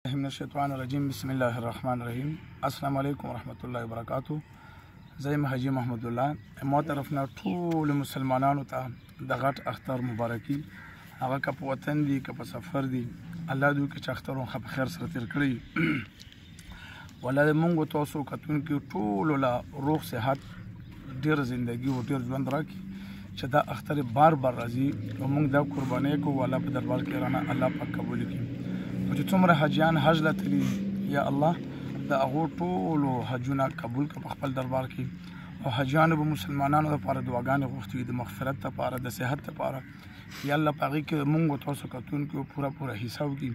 من الشیطان الرجیم بسم الله الرحمن الرحیم. السلام علیکم ورحمۃ اللہ وبرکاتہ. زیم حاجی محمد الله ما طرفنا ټول مسلمانانو ته د غټ اختر مبارکي. هغه که په وطن دي که په سفر دي، الله دوی کې چې اختر خو په خیر سره تیر کړي. ولله مونږ تاسو کتونکي ټولو له روغ صحت ډېر زندگی او ډېر ژوند راکړي چې دا اختر بار بار راځي او مونږ دا قرباني کوو. الله په دربار کې رانه الله پاک قبول کړي. چې څومره حاجیان حج له تللي، یا الله د هغو ټولو حجونه قبول کړه په خپل دربار کې. او حاجیانو به مسلمانانو لپاره دعاګانې غوښتې وي، د مغفرت لپاره، د صحت لپاره. یا الله په هغې کې مونږ تاسو کتونکو پوره حصه وکړي،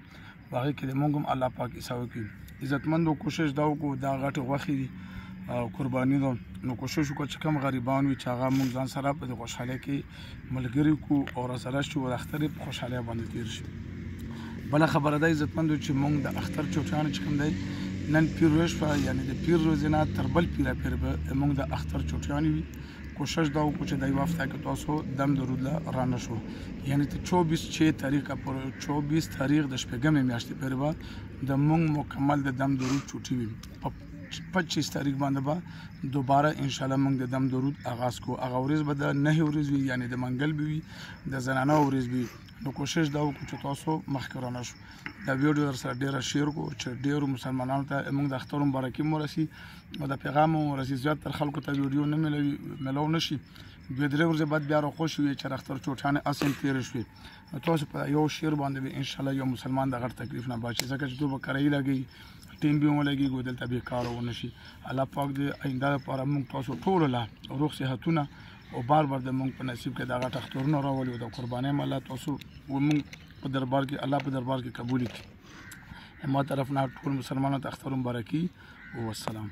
په هغې کې د مونږ هم الله پاک حصه وکړي. عزتمندو کوشش دا وکړو، دا غټې غوښې دي او قرباني ده، نو کوشش وکړو چې کم غریبان وي چې هغه مونږ ځان سره په خوشحالۍ کې ملګري کړو او راسره شو د اختر په خوشحالۍ باندې تېر شي. بله خبره ده عزتمندو چې مونږ د اختر چوټیانو چې کوم دی نن پیر ورځ شوه، یعنې د پیر ورځې نه تر بل پیره پیر به مونږ د اختر چوټیانې وي. کوشش دا وکړو چې د یوه هفته کې تاسو دم درود له رانه شو، یعنې ته 24 تاریخ پورې 24 تاریخ د شپږمې میاشتې پورې به د مونږ مکمل د دم درود چوټي وي. په 25 تاریخ باندې به دوباره انشاءالله مونږ د دم درود آغاز کوو. هغه ورځ به د 9 ورځ وي، یعنې د منګل به وي، د زنانه ورځ به وي. نو کوشش دا وکړو چې تاسو مخکې رانه شو. دا ویډیو در سره ډېره شیر کړو چې ډېرو مسلمانانو ته موږ د اختر مبارکي مو رسي او د پیغام مو رسي. زیات تر خلکو ته ویډیو نه میلاو نه شي. 2-3 ورځې بعد بیا راخوشي وي چې د اختر چوټیانې اصل تېرې شوې. نو تاسو په یو شیر باندې به انشاءالله یو مسلمان د غټ تکلیف نه بچي، ځکه چې دوی به کرایي لګوي، ټیم به ولګېږي، دلته بېکاره ونه شي. الله پاک دې آینده لپاره موږ تاسو ټولو له روغ صحتونه او بار د مونږ په نصیب کې دا غټ اخترونه راولي او د قربانۍ هم الله تاسو مونږ په دربار کې الله په دربار کې قبول کړي. ما طرف نه ټول مسلمانانو ته اختر مبارکي او والسلام.